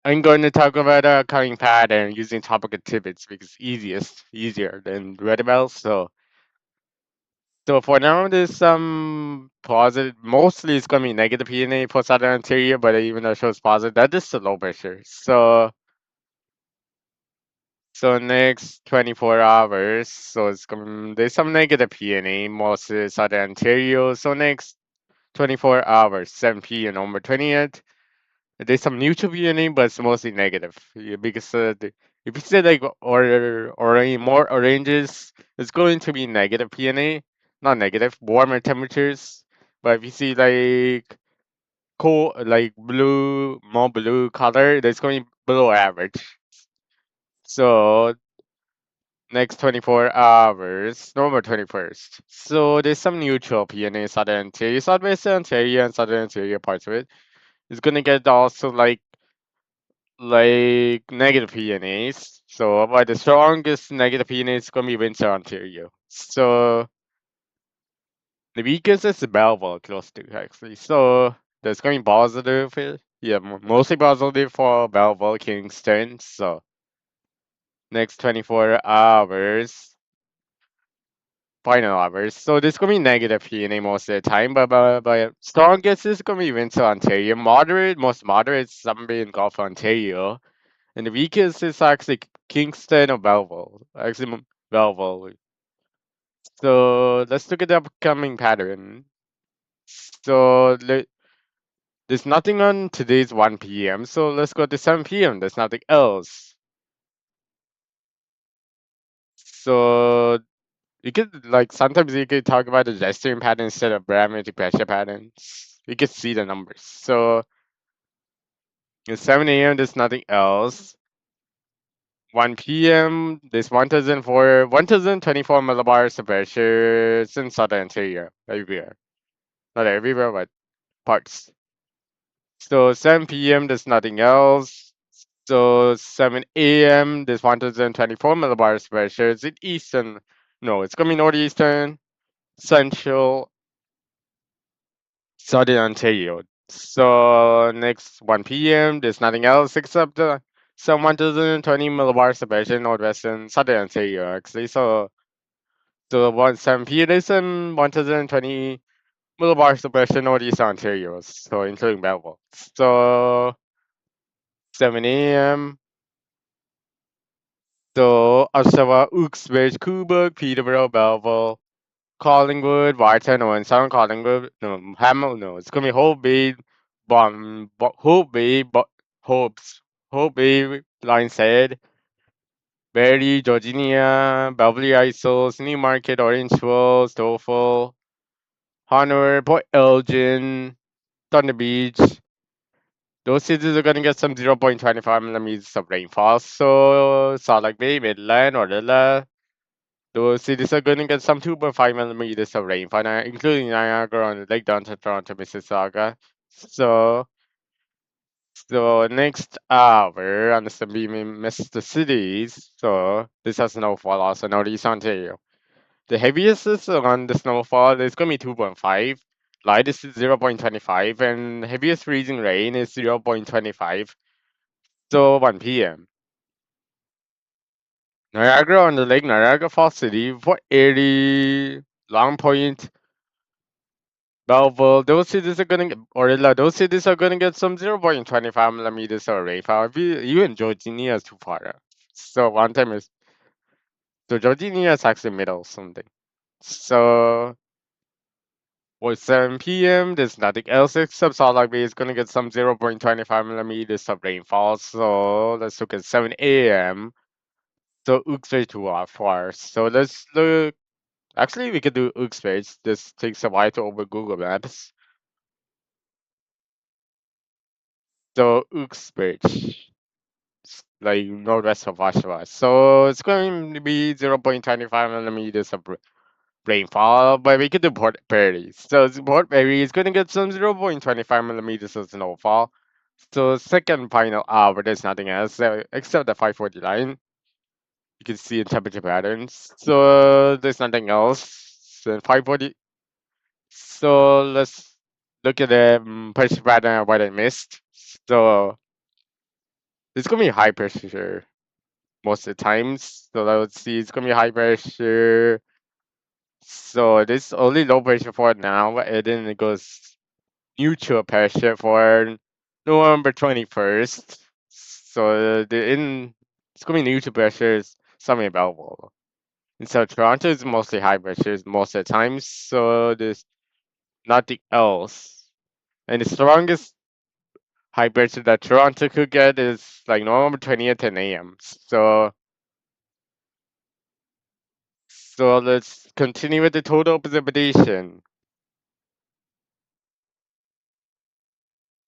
I'm going to talk about a coming pattern using topical tidbits because easier than red bells. So for now, there's some positive. Mostly, it's going to be negative PNA for Southern Ontario, but even though it shows positive, that is the low pressure. So next 24 hours, so it's going there's some negative PNA, mostly Southern Ontario. So next 24 hours, 7 p.m. November 20th. There's some neutral PNA, but it's mostly negative. Yeah, because if you say like or any more oranges, it's going to be negative PNA, not negative, warmer temperatures. But if you see like cool, like blue, more blue color, that's going below average. So next 24 hours, November 21st. So there's some neutral PNA, Southern Ontario, Southwestern Ontario, and Southern Ontario parts of it. It's gonna get also like negative PNAs. So but the strongest negative PNA is gonna be Windsor, Ontario. So the weakest is Belleville close to actually. So there's gonna be positive here. Yeah, mostly positive for Belleville, Kingston. So next 24 hours, final hours. So there's gonna be negative PNA most of the time, but strongest is gonna be Windsor, Ontario. Moderate, most moderate is somewhere in Gulf, Ontario. And the weakest is actually Kingston or Belleville. Actually, Belleville. So let's look at the upcoming pattern. So there's nothing on today's 1 p.m. So let's go to 7 p.m. There's nothing else. So you could like sometimes you could talk about the gesturing pattern instead of barometric pressure patterns. You could see the numbers. So at 7 a.m. there's nothing else. 1 p.m. There's 1024 millibars of pressure in Southern Ontario, everywhere. Not everywhere, but parts. So 7 p.m. there's nothing else. So 7 a.m. there's 1024 millibars of pressure. Is it eastern? No, it's gonna be northeastern, central, Southern Ontario. So next 1 p.m. there's nothing else except some 1020 millibars of pressure in northwestern Southern Ontario actually. So 1 7 p. there's 1020 millibars of pressure northeast Ontario. So including Belleville. So 7 a.m. So Oshawa, Uxbridge, Cobourg, Peterborough, Belleville, Collingwood, Whitehaven, and South Collingwood, no, Hamilton, no, it's gonna be Hope Bay, Hope Bay, Hope Bay, Lionshead, Barrie, Georginia, Beverly Isles, Newmarket, Orangeville, Stoffel, Honor, Port Elgin, Thunder Beach. Those cities are gonna get some 0.25 millimeters of rainfall. So Salt Lake Bay, Midland, Orilla, those cities are going to get some 2.5 millimeters of rainfall, including Niagara on Lake downtown Toronto, Mississauga. So, so next hour on the Sunbeam missed the cities. So this has snowfall also northeast Ontario. The heaviest is on the snowfall is going to be 2.5. Lightest is 0.25, and heaviest freezing rain is 0.25. So 1 p.m. Niagara on the Lake Niagara Falls City, Fort Erie, Long Point, Belleville, those cities are gonna get, Orilla, those cities are gonna get some 0.25 millimeters of rainfall. Even Georginia is too far out. So one time is so Georginia is actually middle something. So with 7 p.m. there's nothing else except Salt Lake Bay is gonna get some 0.25 millimeters of rainfall. So let's look at 7 a.m. So Uxbridge too far. So let's look. Actually, we could do Uxbridge. This takes a while to open Google Maps. So Uxbridge, like northwest of Oshawa. So it's going to be 0.25 millimeters of rainfall, but we could do Port Perry. So Port Perry is going to get some 0.25 millimeters of snowfall. So second final hour, there's nothing else except the 540 line. You can see in temperature patterns. So there's nothing else. So 540. So let's look at the pressure pattern of what I missed. So It's gonna be high pressure most of the times. So let's see, it's gonna be high pressure. So this only low pressure for now, and then it goes neutral pressure for November 21st. So it's gonna be neutral pressure is something available. And so Toronto is mostly high pressure most of the time. So there's nothing else. And the strongest high pressure that Toronto could get is like November 20th 10 a.m. So let's continue with the total precipitation.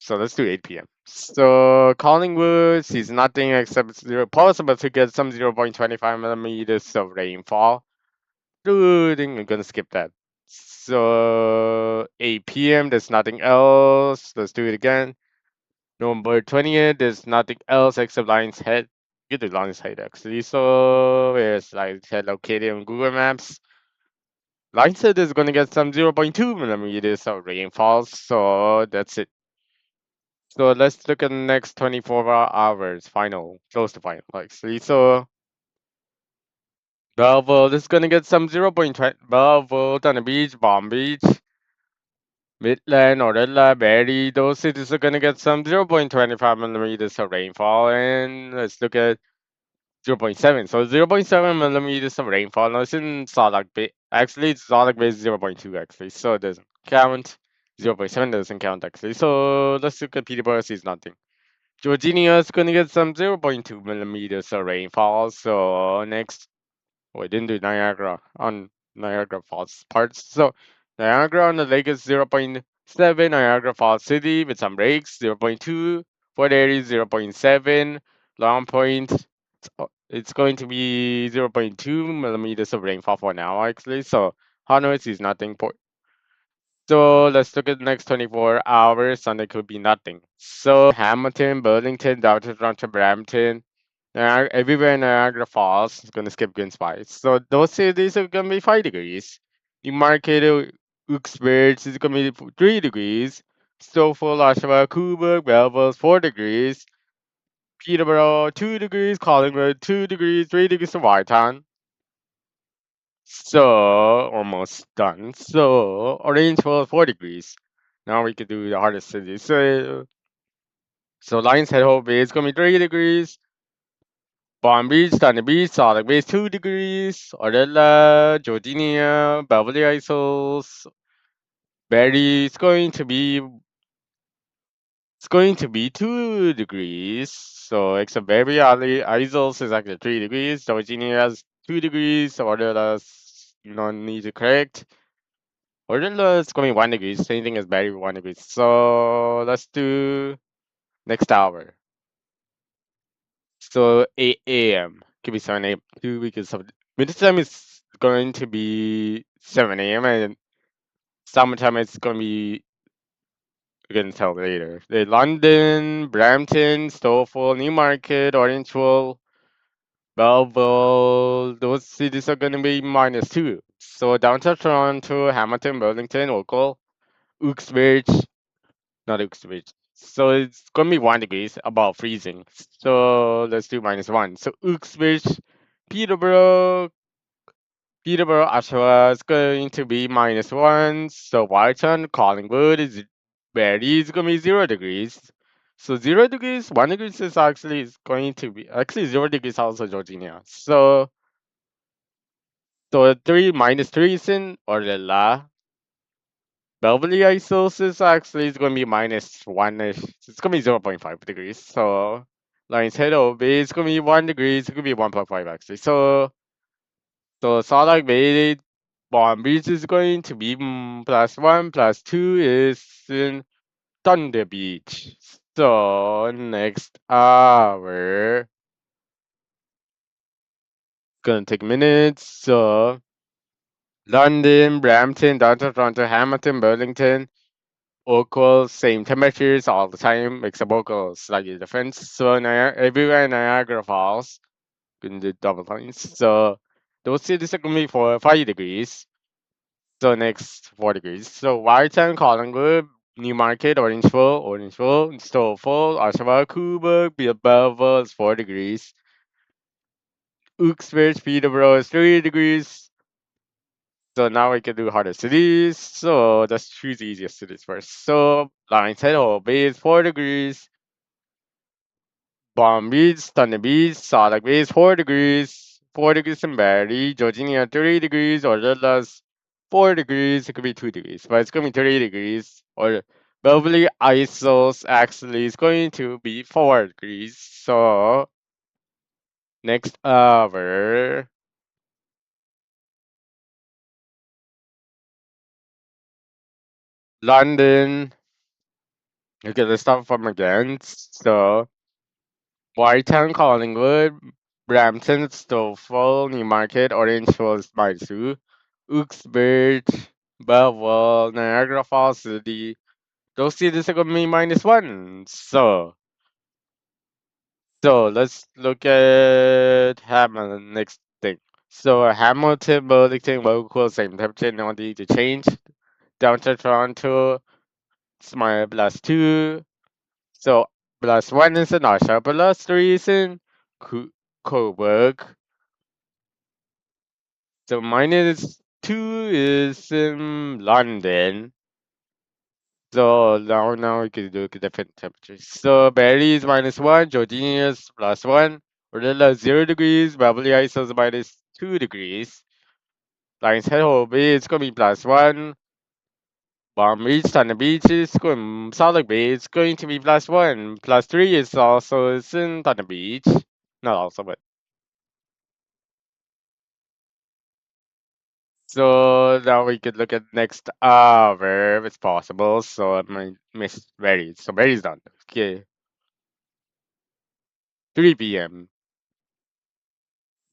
So let's do 8 p.m. So Collingwood sees nothing except possible to get some 0.25 millimeters of rainfall. Dude, I'm gonna skip that. So 8 p.m. There's nothing else. Let's do it again. November 20th. There's nothing else except Lion's Head. You do Lion's Head actually. So where's Lion's Head located on Google Maps? Lion's Head is gonna get some 0.2 millimeters of rainfall. So that's it. So let's look at the next 24 hours, final, close to final. Like, so Belleville is gonna get some 0.20. Belleville, Dana Beach, Palm Beach, Midland, Orella, Barrie, those cities are gonna get some 0.25 millimeters of rainfall. And let's look at 0.7. So 0.7 millimeters of rainfall. Now it's in Salt Lake Bay. Actually, it's Salt Lake Bay is 0.2 actually, so it doesn't count. 0.7 doesn't count actually. So let's look at Peterborough, sees nothing. Georgia is gonna get some 0.2 millimeters of rainfall. So next, we didn't do Niagara on Niagara Falls parts. So Niagara on the lake is 0.7. Niagara Falls City with some breaks 0.2. Fort Erie 0.7. Long Point, it's going to be 0.2 millimeters of rainfall for now actually. So Hanoi is nothing. So let's look at the next 24 hours, and it could be nothing. So Hamilton, Burlington, Downtown Toronto, Brampton, everywhere in Niagara Falls is gonna skip green spice. So those cities are gonna be 5 degrees. Newmarket, Uxbridge is gonna be 3 degrees. Stouffville, Oshawa, Cobourg, Belleville 4 degrees. Peterborough 2 degrees. Collingwood 2 degrees. 3 degrees to Whitetown. So almost done. So orange for 4 degrees. Now we could do the hardest city. So Lions Head Hope Bay is gonna be 3 degrees. Palm Beach, Thunder Beach, Salt Lake Bay is 2 degrees. Orella, Georgia, Beverly Isles, Barrie is going to be 2 degrees. So except Beverly Isles is actually 3 degrees. Georgia has 2 degrees. Orella's no need to correct. Orilla is going to be 1 degree, same thing as Barrie 1 degree. So let's do next hour. So 8 a.m. Could be 7 a.m. too because of winter time is going to be 7 a.m. and summertime it's going to be we're gonna tell later. The London, Brampton, Stouffville, Newmarket, Orangeville, Belleville, those cities are gonna be -2. So downtown Toronto, Hamilton, Burlington, Oakville, Uxbridge, not Uxbridge. So it's gonna be 1 degree above freezing. So let's do -1. So Uxbridge, Peterborough, Oshawa is going to be -1. So Whiteton, Collingwood is Barrie is gonna be 0 degrees. So 0 degrees, 1 degree is actually is going to be actually 0 degrees also Georgia. So three -3 is in Orella. Beverly Isles is actually is going to be -1ish. It's going to be 0.5 degrees. So Lion's Head OB is going to be 1 degree. It could be 1.5 actually. So Salt Lake Bay Palm Beach is going to be +1 +2 is in Thunder Beach. So next hour gonna take minutes. So London, Brampton, downtown Toronto, Hamilton, Burlington, Oakville, same temperatures all the time, except Oakville slightly different. So everywhere in Niagara Falls, gonna do double lines. So those cities are gonna be for 5 degrees. So next 4 degrees. So Whiteton, Collingwood, Newmarket, Orangeville, Stouffville, Oshawa, Coburg, Belleville is 4 degrees. Uxbridge, Peterborough is 3 degrees. So now we can do harder cities. So let's choose the easiest cities first. So Lions Head, Hole Bay is 4 degrees. Palm Beach, Thunder Beach, Salt Lake Bay is 4 degrees. 4 degrees in Barrie, Georgina 3 degrees, or Little's 4 degrees. It could be 2 degrees, but it's going to be 3 degrees. Or Beverly Isles actually is going to be 4 degrees. So next over London. Okay, let's start from again. So Whitetown, Collingwood, Brampton, Stouffville, Newmarket, Orangeville, Mysore, Uxbridge, Belleville, Niagara Falls City. Those cities are gonna be -1. So let's look at Hamilton next thing. So Hamilton, Burlington, local same temperature, no need to change. Down to Toronto, it's my +2. So +1 is in Oshawa, +3 is in Coburg. So -2 is in London. So now we can do different temperatures. So Barrie is -1, Georgina is +1, Orilla is 0 degrees, Beverly Hills is -2 degrees. Lions Head Bay is gonna be +1. Palm Beach, Thunder Beach is going Salt Lake Bay is going to be +1. +3 is also is in Thunder Beach. Not also, but so now we could look at next verb. It's possible. So I might miss Barry. So Barry's done. Okay, 3 p.m.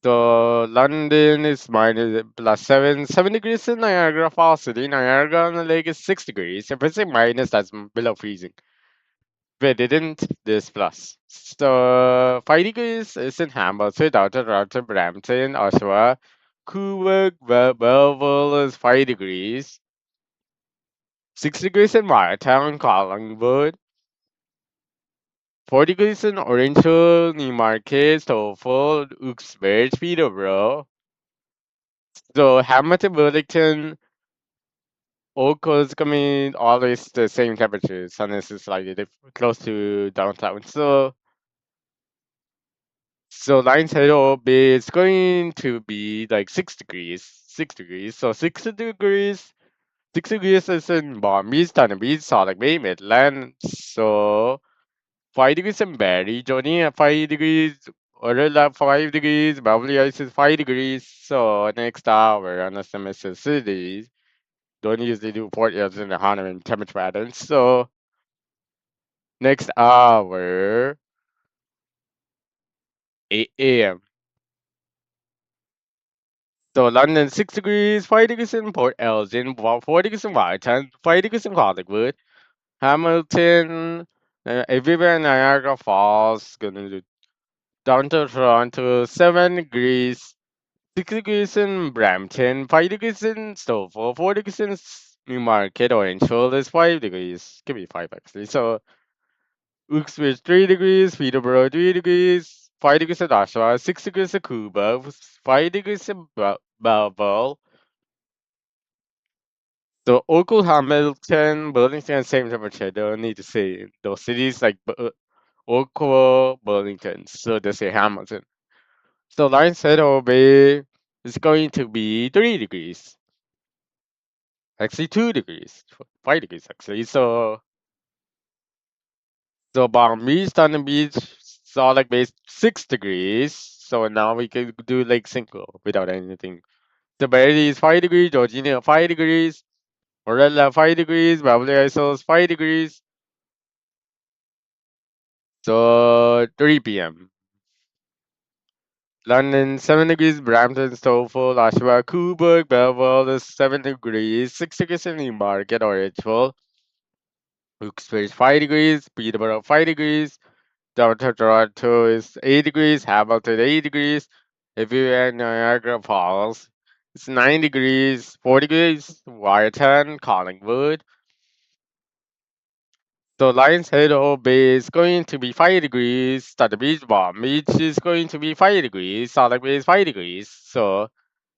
So London is -7, 7 degrees in Niagara Falls City. Niagara on the Lake is 6 degrees. If it's a minus, that's below freezing. We didn't this plus. So 5 degrees is in Hamilton, Toronto, Brampton, Oshawa, Coburg, Belleville is 5 degrees. 6 degrees in Watertown, Collingwood. 4 degrees in Orangeville, Newmarket, Stouffville, Uxbridge, Peterborough. So Hamilton, Burlington, Oak is coming always the same temperatures unless it's like close to downtown. So Lions Head Bay is going to be like 6 degrees. 6 degrees. So 6 degrees. 6 degrees is in Palm Beach, Thunder Beach, Salt Lake Bay, Midland. So 5 degrees in Barrie, Johnny at 5 degrees. Orilla 5 degrees. Beverly Hills is 5 degrees. So next hour on the semester cities. Don't usually do 40 hours in the Hana and temperature patterns. So next hour, 8 a.m. So London 6 degrees, 5 degrees in Port Elgin, 4 degrees in Whitehall, 5 degrees in Collingwood, Hamilton, everywhere in Niagara Falls, gonna do down to Toronto, 7 degrees, 6 degrees in Brampton, 5 degrees in Stouffville, 4 degrees in Newmarket, Orangeville is 5 degrees. Give me 5 actually. So Uxbridge 3 degrees, Peterborough 3 degrees, 5 degrees in Oshawa, 6 degrees in Cuba, 5 degrees in Belleville. So Oakville, Hamilton, Burlington, same temperature. They don't need to say those cities like Oakville, Burlington. So they say Hamilton. So Lions Head Bay is going to be 3 degrees. Actually 2 degrees. 5 degrees actually. So Palm Beach, Thunder Beach, Salt Lake Bay 6 degrees. So now we can do Lake Cinco without anything. So Barrie is 5 degrees, Georgina 5 degrees, Morella 5 degrees, Beverly Hills 5 degrees. So 3 p.m. London 7 degrees, Brampton, Stouffville, Oshawa, Coburg, Belleville is 7 degrees, 6 degrees in Newmarket, Orangeville, Uxbridge 5 degrees, Peterborough 5 degrees, downtown Toronto is 8 degrees, Hamilton 8 degrees, everywhere in Niagara Falls it's 9 degrees, 4 degrees, Waterton, Collingwood, So Lion's Head or Bay is going to be 5 degrees. Start the beach bomb. Beach is going to be 5 degrees. Solid Bay is 5 degrees. So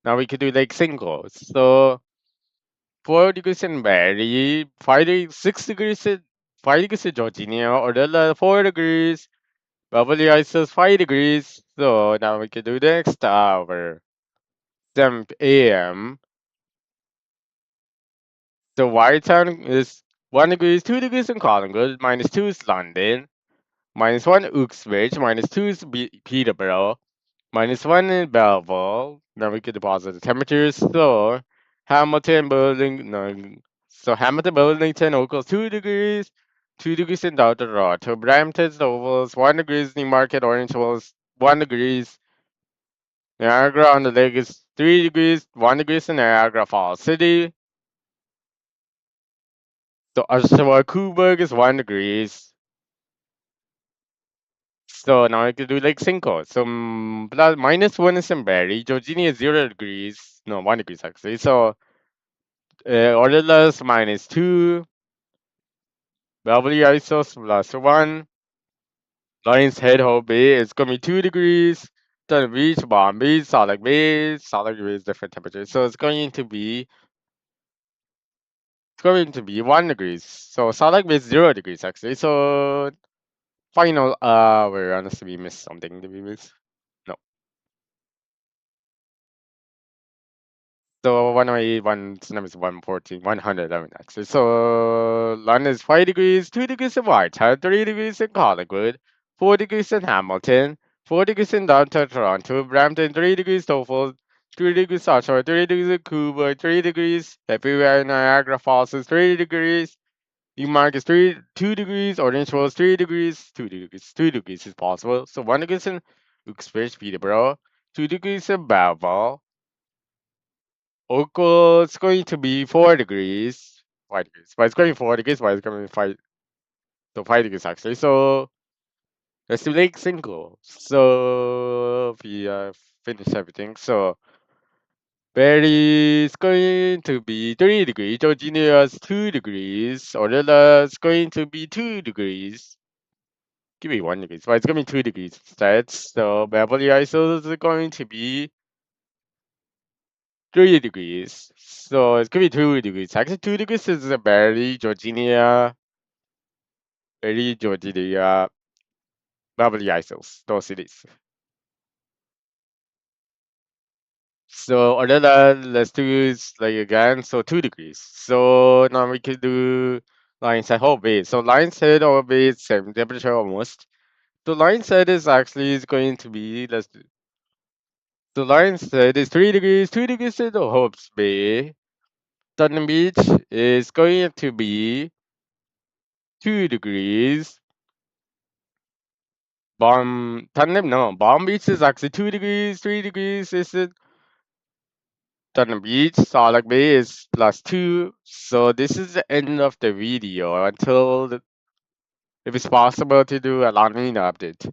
now we could do like singles. So 4 degrees in Barry, 6 degrees in 5 degrees in Georgia, or the 4 degrees. Beverly Hills 5 degrees. So now we can do the next hour. 7 a.m. So Whitetown is 1 degrees, 2 degrees in Collingwood, -2 is London, -1 Uxbridge, -2 is Peterborough, -1 in Belleville. Now we can deposit the temperatures. So Hamilton, Burlington equals 2 degrees, 2 degrees in Toronto, Brampton, Ovals, 1 degrees, Newmarket, Orange was 1 degrees, Niagara on the Lake is 3 degrees, 1 degrees in Niagara Falls City. So Oshawa Coburg is 1 degrees. So now I can do like cinco. So -1 is in Barrie. Georgina is 0 degrees. No, 1 degrees actually. So Ordelas -2. Beverly Isos +1. Lions Head Hope Bay is gonna be 2 degrees. Then Beach, Bomb Beach, Salt Bay. Salt Bay is different temperature. So it's going to be 1 degrees. So Salt Bay is 0 degrees actually. So final we're honestly we missed something. Did we miss? No. So 108, one number is 114, 111 actually. So London is 5 degrees, 2 degrees in Whitehead, 3 degrees in Collingwood, 4 degrees in Hamilton, 4 degrees in downtown Toronto, Brampton 3 degrees Toffel, 3 degrees Oshawa, 3 degrees in Cuba, 3 degrees everywhere in Niagara Falls is 3 degrees. Newmark is 2 degrees, Orange was 3 degrees, 2 degrees, 2 degrees is possible. So 1 degrees in Uxbridge, Peterborough, 2 degrees in Belleville, Oko, it's going to be 4 degrees. 5 degrees. But it's going 4 degrees, but it's going to be 5. So 5 degrees actually. So let's do Lake Cinco. So we finished everything. So Barry is going to be 3 degrees. Georgina is 2 degrees. Orilla is going to be 2 degrees. Give me 1 degree. But it's going to be 2 degrees instead. So Beverly Isles is going to be 3 degrees. So it's gonna be 2 degrees. Actually, 2 degrees is Barely, Georgia, Beverly Isles, those cities. So other than let's do is like again, so 2 degrees. So now we can do Lion's Head whole base. So Lion's Head whole base, same temperature almost. So Lion's Head is going to be so Lion's Head is 3 degrees, 2 degrees in the Hopes Bay. Dunn Beach is going to be 2 degrees. Bomb Beach is actually 2 degrees, 3 degrees. Is it? Tottenham Beach, Salt Bay is +2. So this is the end of the video. If it's possible to do a La Nina update.